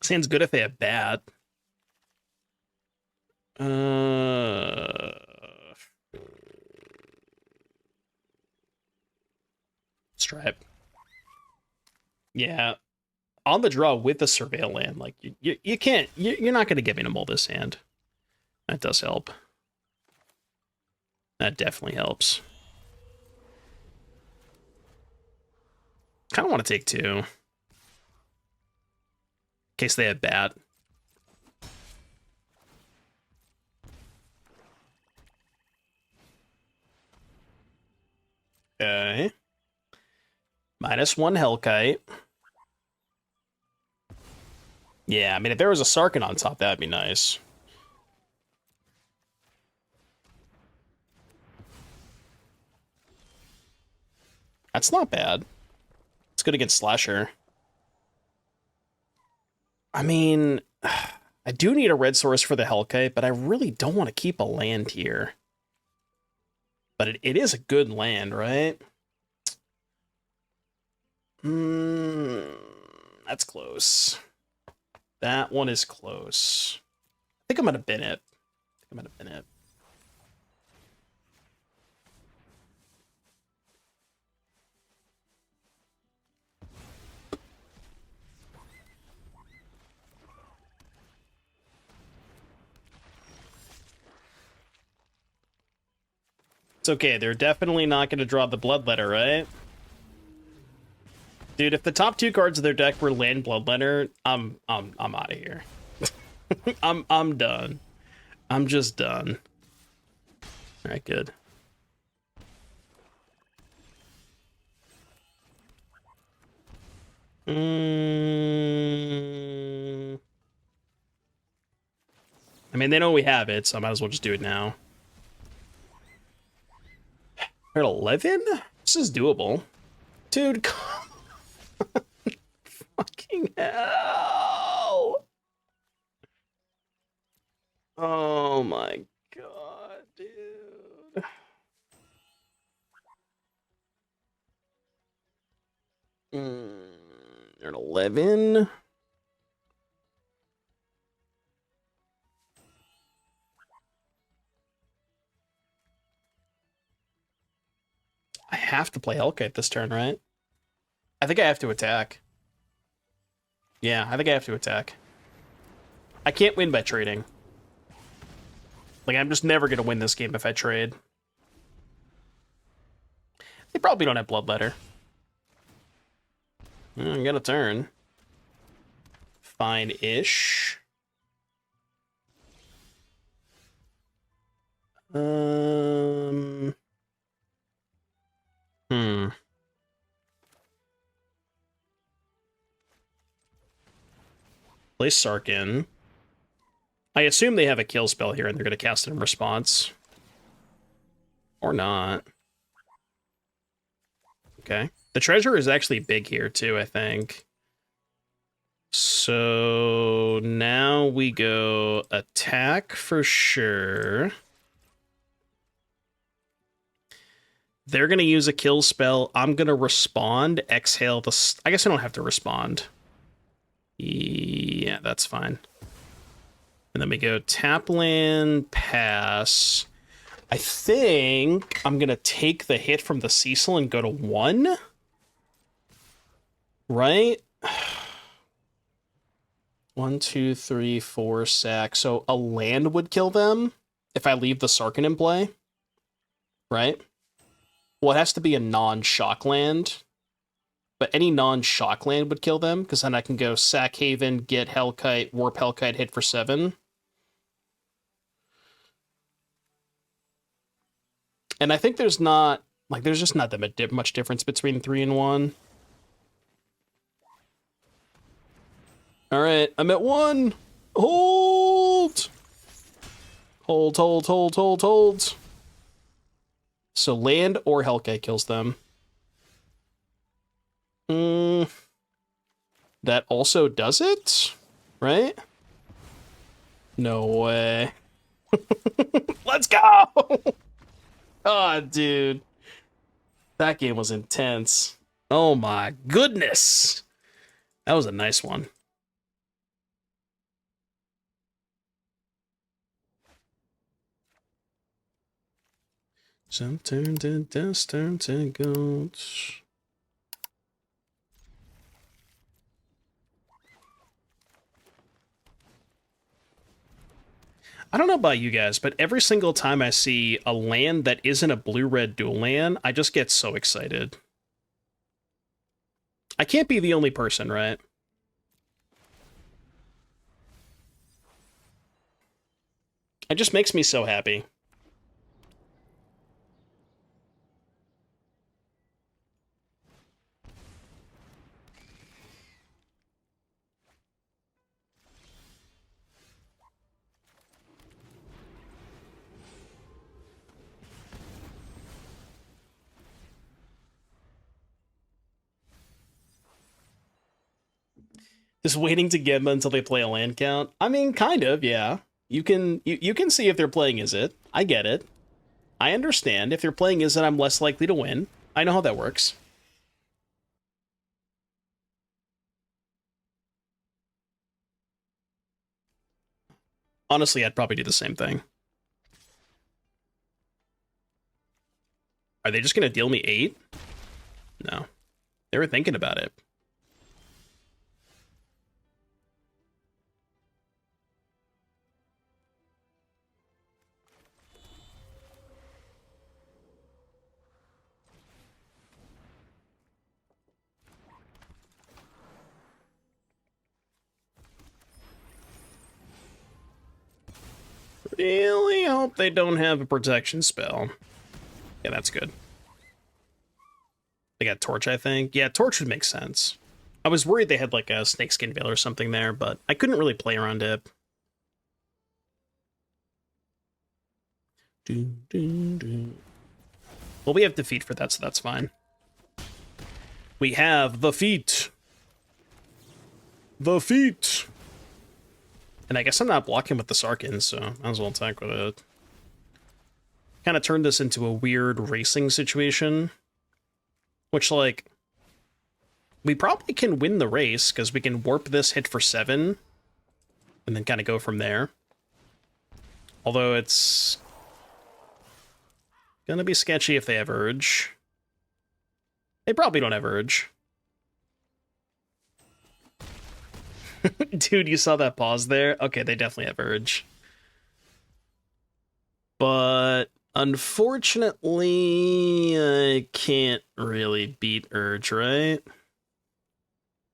This hand's good if they have bad. Let's try it. Yeah. On the draw with the Surveil land, like, you can't, you're not going to get me to mull this hand. That does help. That definitely helps. Kind of want to take 2. In case they have bat. Okay. -1 Hellkite. Yeah, I mean, if there was a Sarkhan on top, that'd be nice. That's not bad. It's good against Slasher. I mean, I do need a red source for the Hellkite, but I really don't want to keep a land here. But it is a good land, right? That's close. That one is close. I think I'm gonna bin it. It's okay. They're definitely not going to draw the Bloodletter, right? Dude, if the top 2 cards of their deck were land Bloodletter, I'm out of here. I'm done. I'm just done. All right, good. I mean, they know we have it, so I might as well just do it now. We're at 11? This is doable. Dude, come on. Fucking hell. Oh my god, dude. They're at 11. I have to play Hellkite this turn, right? I think I have to attack. Yeah, I think I have to attack. I can't win by trading. Like, I'm just never going to win this game if I trade. They probably don't have Bloodletter. I got a turn. Fine-ish. Play Sarkhan. I assume they have a kill spell here and they're going to cast it in response. Or not. Okay. The treasure is actually big here too, I think. So now we go attack for sure. They're going to use a kill spell. I'm going to respond, exhale the... I guess I don't have to respond. Yeah, that's fine. And then we go tap land, pass. I think I'm going to take the hit from the Cecil and go to 1. Right? 1, 2, 3, 4 sack. So a land would kill them if I leave the Sarkhan in play. Right? Well, it has to be a non-shock land. But any non-shock land would kill them, because then I can go sack Haven, get Hellkite, warp Hellkite, hit for 7. And I think there's not, like, there's just not that much difference between 3 and 1. Alright, I'm at 1! Hold! Hold, hold, hold, hold, hold. So land or Hellkite kills them. That also does it? Right? No way. Let's go! Oh, dude. That game was intense. Oh my goodness. That was a nice one. Some turn to dust, turn to gold. I don't know about you guys, but every single time I see a land that isn't a blue-red dual land, I just get so excited. I can't be the only person, right? It just makes me so happy. Just waiting to Gemba until they play a land count? I mean, kind of, yeah. You can see if they're playing Izzet. I get it. I understand. If they're playing Izzet, I'm less likely to win. I know how that works. Honestly, I'd probably do the same thing. Are they just going to deal me 8? No. They were thinking about it. Really hope they don't have a protection spell. Yeah, that's good. They got Torch, I think. Yeah, Torch would make sense. I was worried they had like a Snakeskin Veil or something there, but I couldn't really play around it. Well, we have Defeat for that, so that's fine. We have the feat. The feat. And I guess I'm not blocking with the Sarkhan, so I might as well attack with it. Kind of turned this into a weird racing situation. Which, like, we probably can win the race, because we can warp this, hit for 7, and then kind of go from there. Although it's gonna be sketchy if they have Urge. They probably don't have Urge. Dude, you saw that pause there? Okay, they definitely have Urge. But unfortunately, I can't really beat Urge, right?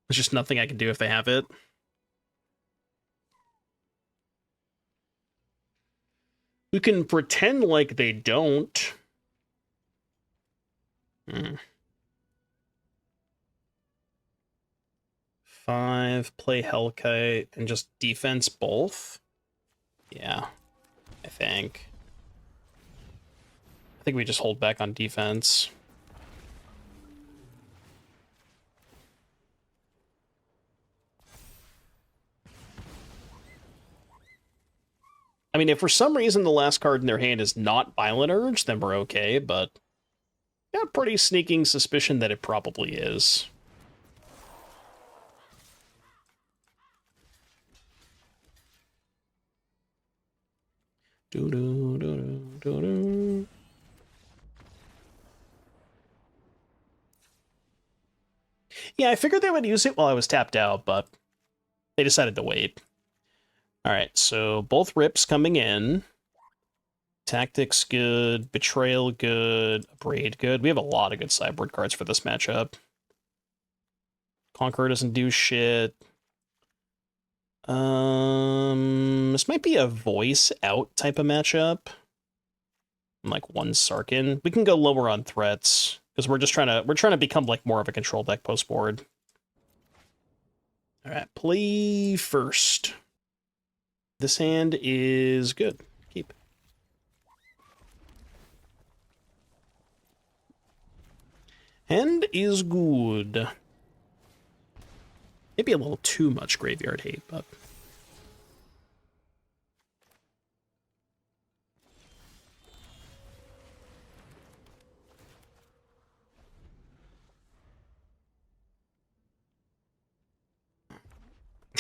There's just nothing I can do if they have it. We can pretend like they don't. 5, play Hellkite, and just defense both? Yeah, I think. I think we just hold back on defense. I mean, if for some reason the last card in their hand is not Violent Urge, then we're okay, but got a pretty sneaking suspicion that it probably is. Yeah, I figured they would use it while I was tapped out, but they decided to wait. Alright, so both rips coming in. Tactics good, Betrayal good, Abrade good. We have a lot of good sideboard cards for this matchup. Conqueror doesn't do shit. This might be a voice out type of matchup. Like one Sarkhan. We can go lower on threats because we're trying to become like more of a control deck post board. All right, play first. This hand is good. Keep. Hand is good. Maybe a little too much graveyard hate, but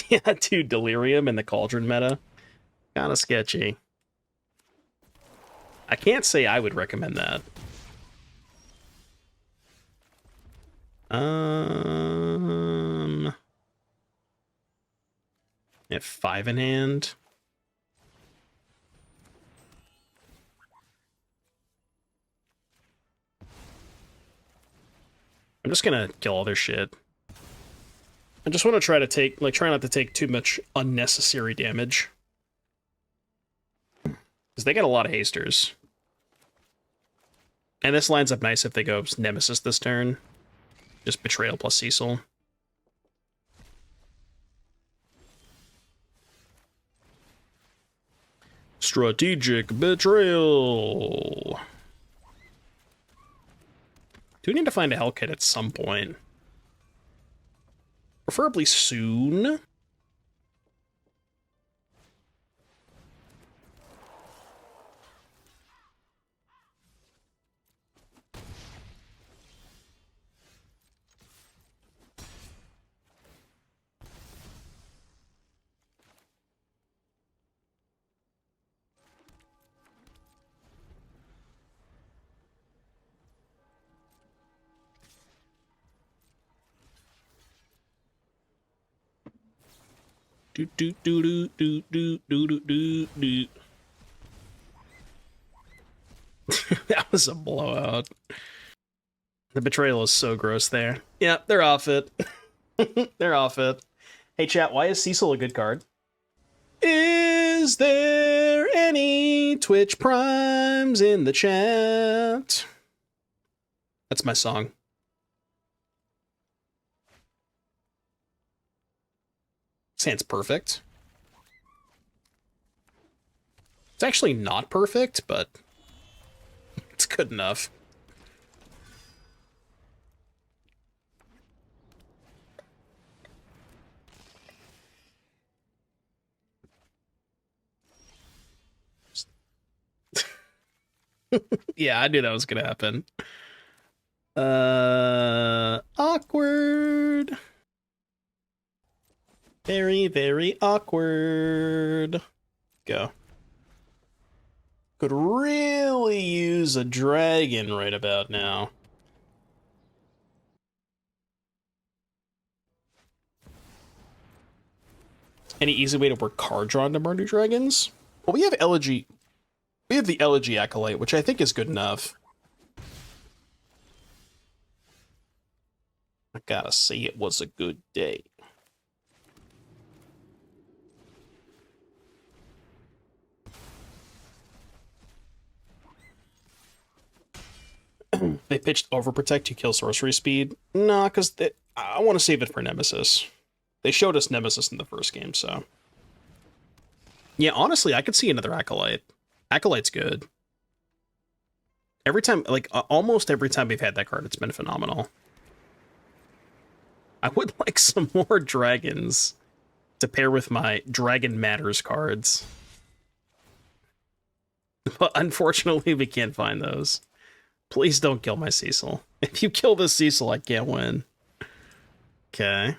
yeah, dude, Delirium in the Cauldron meta. Kind of sketchy. I can't say I would recommend that. At 5 in hand. I'm just gonna kill all their shit. I just want to try not to take too much unnecessary damage. Because they got a lot of hasters. And this lines up nice if they go Nemesis this turn. Just Betrayal plus Cecil. Strategic Betrayal. Do we need to find a Hellkite at some point? Preferably soon. That was a blowout. The Betrayal is so gross there. Yeah, they're off it. They're off it. Hey chat, why is Cecil a good card? Is there Any Twitch Primes in the chat? That's my song. Sounds perfect. It's actually not perfect, but it's good enough. Yeah, I knew that was gonna happen. Awkward. Very, very awkward. Go. Could really use a dragon right about now. Any easy way to work card draw into Mardu Dragons? Well, we have Elegy. We have the Elegy Acolyte, which I think is good enough. I gotta say it was a good day. They pitched Overprotect to kill sorcery speed. Nah, because I want to save it for Nemesis. They showed us Nemesis in the first game, so... Yeah, honestly, I could see another Acolyte. Acolyte's good. Every time, like, almost every time we've had that card, it's been phenomenal. I would like some more dragons to pair with my Dragon Matters cards. But unfortunately, we can't find those. Please don't kill my Cecil. If you kill this Cecil, I can't win. Okay.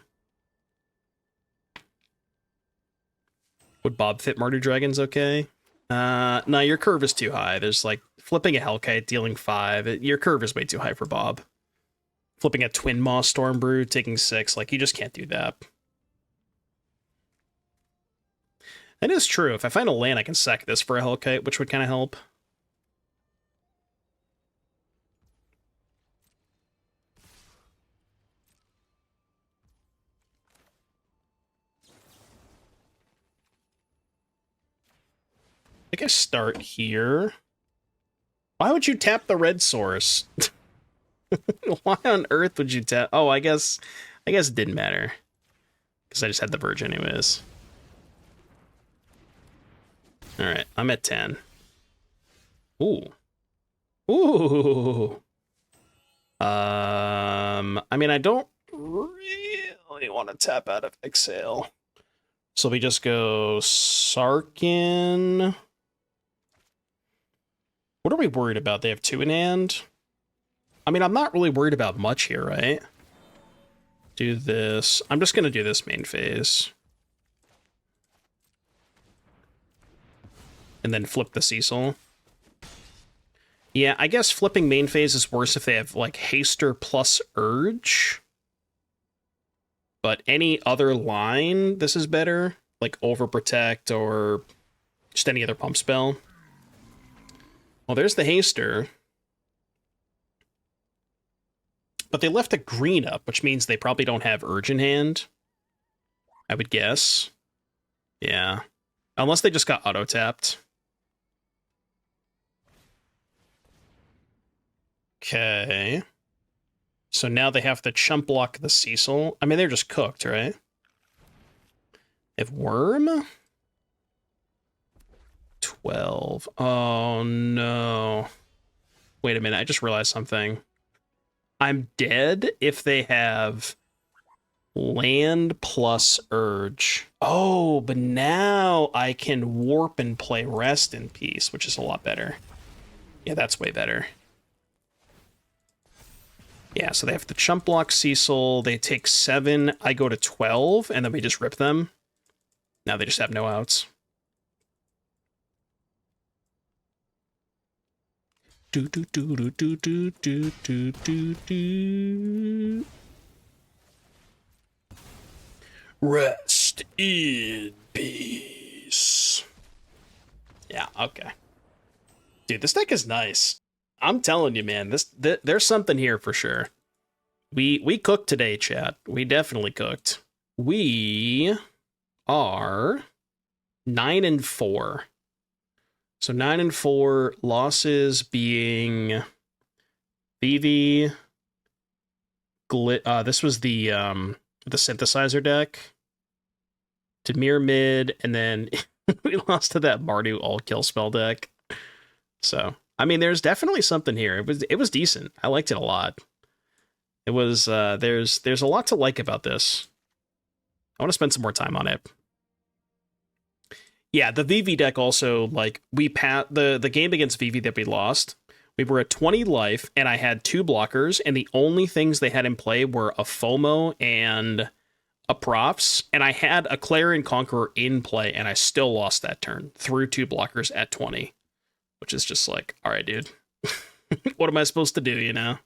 Would Bob fit Mardu Dragons okay? No, your curve is too high. There's like flipping a Hellkite, dealing 5. Your curve is way too high for Bob. Flipping a Twinmaw Stormbrood, taking 6. Like, you just can't do that. That is true. If I find a land, I can sack this for a Hellkite, which would kind of help. I think I start here. Why would you tap the red source? Why on earth would you tap? Oh, I guess it didn't matter. Because I just had the Verge anyways. Alright, I'm at 10. Ooh. Ooh. I mean, I don't really want to tap out of Exhale. So we just go Sarkhan. What are we worried about? They have 2 in hand? I mean, I'm not really worried about much here, right? Do this. I'm just going to do this main phase. And then flip the Cecil. Yeah, I guess flipping main phase is worse if they have, like, Haster plus Urge. But any other line, this is better. Like Overprotect or just any other pump spell. Well, there's the Haster. But they left a green up, which means they probably don't have Urge in hand. I would guess. Yeah. Unless they just got auto-tapped. Okay. So now they have to chump block the Cecil. I mean, they're just cooked, right? If Worm? 12. Oh, no. Wait a minute, I just realized something. I'm dead if they have land plus Urge. Oh, but now I can warp and play Rest in Peace, which is a lot better. Yeah, that's way better. Yeah, so they have to chump block Cecil. They take 7. I go to 12, and then we just rip them. Now they just have no outs. Do do do do do do do do do do. Rest in peace. Yeah, okay. Dude, this deck is nice. I'm telling you, man, there's something here for sure. We cooked today, chat. We definitely cooked. We are 9-4. So 9 and 4, losses being Vivi. This was the synthesizer deck. Dimir mid, and then we lost to that Mardu all kill spell deck. So I mean, there's definitely something here. It was decent. I liked it a lot. It was there's a lot to like about this. I want to spend some more time on it. Yeah, the Vivi deck also, like, the game against Vivi that we lost, we were at 20 life, and I had 2 blockers, and the only things they had in play were a FOMO and a Profs, and I had a Clarion Conqueror in play, and I still lost that turn through 2 blockers at 20, which is just like, all right, dude. What am I supposed to do, you know?